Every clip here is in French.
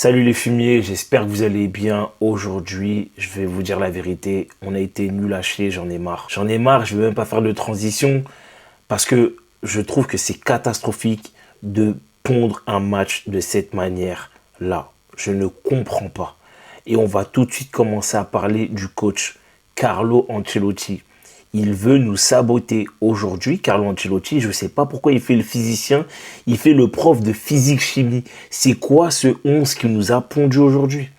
Salut les fumiers, j'espère que vous allez bien. Aujourd'hui, je vais vous dire la vérité, on a été nul à chier, j'en ai marre. J'en ai marre, je ne vais même pas faire de transition parce que je trouve que c'est catastrophique de pondre un match de cette manière-là. Je ne comprends pas. Et on va tout de suite commencer à parler du coach Carlo Ancelotti. Il veut nous saboter aujourd'hui. Carlo Ancelotti, je ne sais pas pourquoi il fait le physicien, il fait le prof de physique-chimie. C'est quoi ce 11 qui nous a pondu aujourd'hui?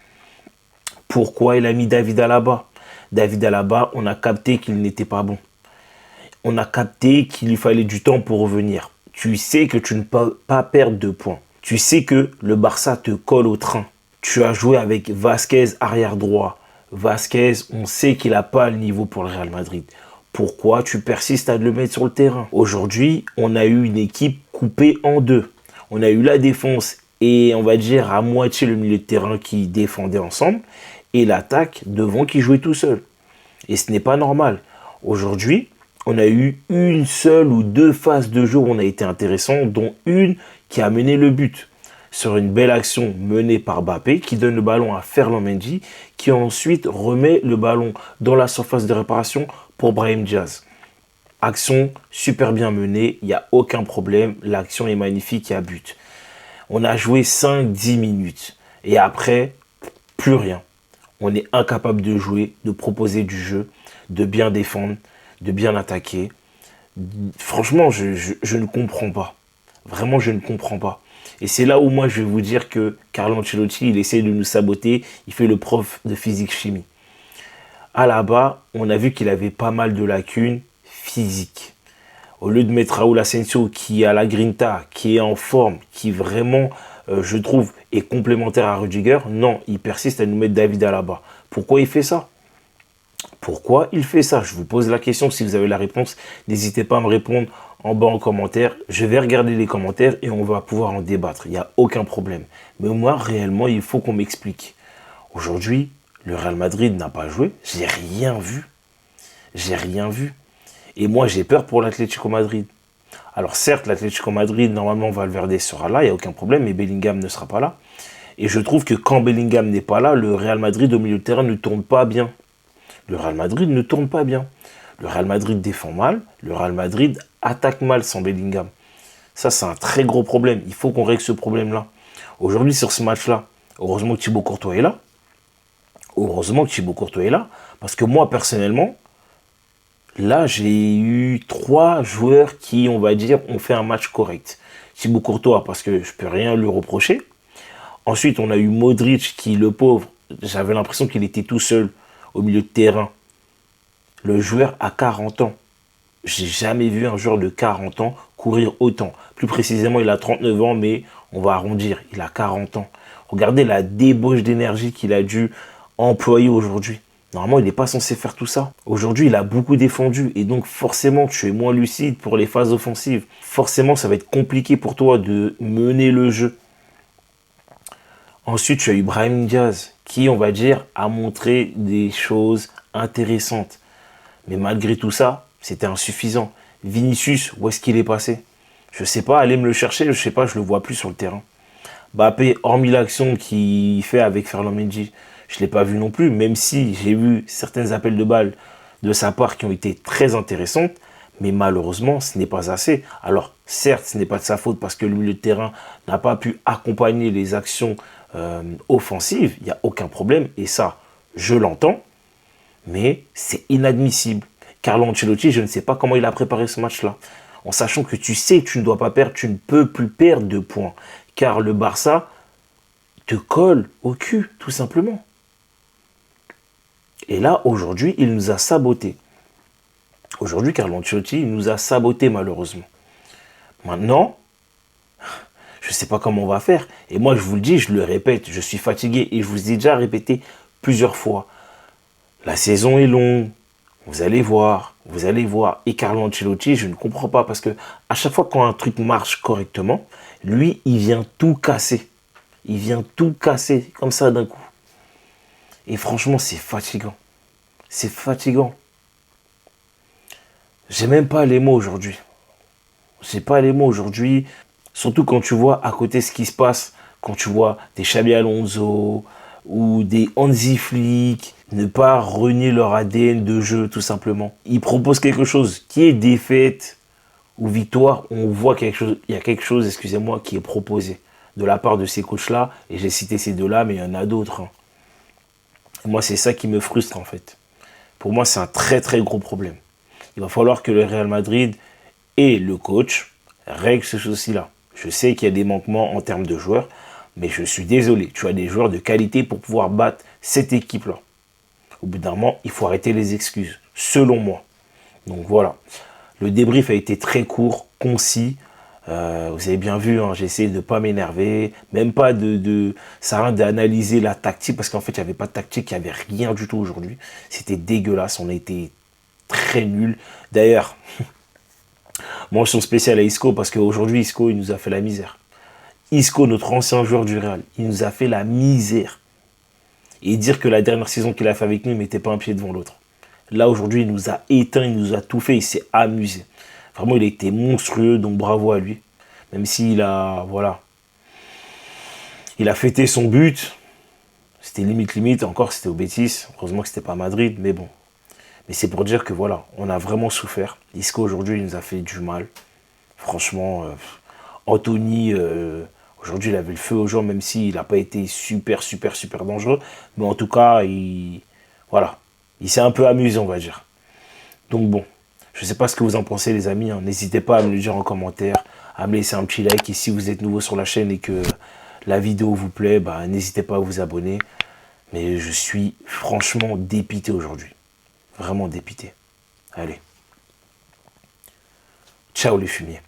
Pourquoi il a mis David Alaba? David Alaba, on a capté qu'il n'était pas bon. On a capté qu'il lui fallait du temps pour revenir. Tu sais que tu ne peux pas perdre de points. Tu sais que le Barça te colle au train. Tu as joué avec Vasquez arrière droit. Vasquez, on sait qu'il n'a pas le niveau pour le Real Madrid. Pourquoi tu persistes à le mettre sur le terrain? Aujourd'hui, on a eu une équipe coupée en deux. On a eu la défense et on va dire à moitié le milieu de terrain qui défendait ensemble et l'attaque devant qui jouait tout seul. Et ce n'est pas normal. Aujourd'hui, on a eu une seule ou deux phases de jeu où on a été intéressant, dont une qui a mené le but. Sur une belle action menée par Mbappé qui donne le ballon à Ferland Mendy qui ensuite remet le ballon dans la surface de réparation pour Brahim Diaz. Action super bien menée, il n'y a aucun problème, l'action est magnifique, il y a but. On a joué 5-10 minutes et après, plus rien. On est incapable de jouer, de proposer du jeu, de bien défendre, de bien attaquer. Franchement, je ne comprends pas. Vraiment, je ne comprends pas. Et c'est là où moi, je vais vous dire que Carlo Ancelotti, il essaie de nous saboter. Il fait le prof de physique-chimie. Alaba, on a vu qu'il avait pas mal de lacunes physiques. Au lieu de mettre Raúl Asensio qui a la grinta, qui est en forme, qui vraiment, je trouve, est complémentaire à Rudiger, non, il persiste à nous mettre David Alaba. Pourquoi il fait ça? Pourquoi il fait ça? Je vous pose la question. Si vous avez la réponse, n'hésitez pas à me répondre en bas en commentaire. Je vais regarder les commentaires et on va pouvoir en débattre. Il n'y a aucun problème. Mais moi, réellement, il faut qu'on m'explique. Aujourd'hui, le Real Madrid n'a pas joué. J'ai rien vu. J'ai rien vu. Et moi, j'ai peur pour l'Atlético Madrid. Alors certes, l'Atlético Madrid, normalement, Valverde sera là, il n'y a aucun problème, mais Bellingham ne sera pas là. Et je trouve que quand Bellingham n'est pas là, le Real Madrid au milieu de terrain ne tourne pas bien. Le Real Madrid ne tourne pas bien. Le Real Madrid défend mal, le Real Madrid attaque mal sans Bellingham. Ça, c'est un très gros problème. Il faut qu'on règle ce problème-là. Aujourd'hui, sur ce match-là, heureusement que Thibaut Courtois est là. Heureusement que Thibaut Courtois est là. Parce que moi, personnellement, là, j'ai eu 3 joueurs qui, on va dire, ont fait un match correct. Thibaut Courtois, parce que je ne peux rien lui reprocher. Ensuite, on a eu Modric qui, le pauvre, j'avais l'impression qu'il était tout seul au milieu de terrain. Le joueur a 40 ans. J'ai jamais vu un joueur de 40 ans courir autant. Plus précisément, il a 39 ans, mais on va arrondir. Il a 40 ans. Regardez la débauche d'énergie qu'il a dû employer aujourd'hui. Normalement, il n'est pas censé faire tout ça. Aujourd'hui, il a beaucoup défendu et donc forcément, tu es moins lucide pour les phases offensives. Forcément, ça va être compliqué pour toi de mener le jeu. Ensuite, tu as eu Brahim Diaz qui, on va dire, a montré des choses intéressantes. Mais malgré tout ça, c'était insuffisant. Vinicius, où est-ce qu'il est passé? Je ne sais pas, allez me le chercher, je ne sais pas, je ne le vois plus sur le terrain. Mbappé, hormis l'action qu'il fait avec Ferland Mendy, je ne l'ai pas vu non plus, même si j'ai vu certains appels de balles de sa part qui ont été très intéressantes, mais malheureusement, ce n'est pas assez. Alors, certes, ce n'est pas de sa faute parce que le milieu de terrain n'a pas pu accompagner les actions offensives, il n'y a aucun problème, et ça, je l'entends, mais c'est inadmissible. Carlo Ancelotti, je ne sais pas comment il a préparé ce match-là, en sachant que tu sais que tu ne dois pas perdre, tu ne peux plus perdre de points, car le Barça te colle au cul, tout simplement. Et là, aujourd'hui, il nous a sabotés. Aujourd'hui, Carlo Ancelotti, il nous a sabotés, malheureusement. Maintenant, je ne sais pas comment on va faire. Et moi, je vous le dis, je le répète, je suis fatigué. Et je vous ai déjà répété plusieurs fois. La saison est longue. Vous allez voir, vous allez voir. Et Carlo Ancelotti, je ne comprends pas. Parce que à chaque fois quand un truc marche correctement, lui, il vient tout casser. Il vient tout casser, comme ça, d'un coup. Et franchement, c'est fatigant. C'est fatigant. J'ai même pas les mots aujourd'hui. J'ai pas les mots aujourd'hui. Surtout quand tu vois à côté ce qui se passe quand tu vois des Xabi Alonso ou des Hansi Flick ne pas renier leur ADN de jeu, tout simplement. Ils proposent quelque chose qui est défaite ou victoire, on voit quelque chose, il y a quelque chose, excusez-moi, qui est proposé de la part de ces coachs-là. Et j'ai cité ces deux-là, mais il y en a d'autres. Hein. Moi, c'est ça qui me frustre, en fait. Pour moi, c'est un très, très gros problème. Il va falloir que le Real Madrid et le coach règlent ce souci-là. Je sais qu'il y a des manquements en termes de joueurs, mais je suis désolé. Tu as des joueurs de qualité pour pouvoir battre cette équipe-là. Au bout d'un moment, il faut arrêter les excuses, selon moi. Donc voilà. Le débrief a été très court, concis. Vous avez bien vu, hein, j'ai essayé de ne pas m'énerver, même pas ça sert à rien d'analyser la tactique, parce qu'en fait, il n'y avait pas de tactique, il n'y avait rien du tout aujourd'hui. C'était dégueulasse, on a été très nuls. D'ailleurs, mention spéciale à Isco, parce qu'aujourd'hui, Isco, il nous a fait la misère. Isco, notre ancien joueur du Real, il nous a fait la misère. Et dire que la dernière saison qu'il a fait avec nous, il ne mettait pas un pied devant l'autre. Là, aujourd'hui, il nous a éteint, il nous a tout fait, il s'est amusé. Vraiment, il a été monstrueux, donc bravo à lui. Même s'il a, voilà, il a fêté son but. C'était limite, encore c'était au Betis. Heureusement que c'était pas à Madrid, mais bon. Mais c'est pour dire que voilà, on a vraiment souffert. Isco, aujourd'hui, il nous a fait du mal. Franchement, Anthony, aujourd'hui, il avait le feu aux gens, même s'il n'a pas été super dangereux. Mais en tout cas, voilà, il s'est un peu amusé, on va dire. Donc bon, je ne sais pas ce que vous en pensez, les amis. Hein. N'hésitez pas à me le dire en commentaire, à me laisser un petit like. Et si vous êtes nouveau sur la chaîne et que la vidéo vous plaît, bah, n'hésitez pas à vous abonner. Mais je suis franchement dépité aujourd'hui. Vraiment dépité. Allez. Ciao les fumiers.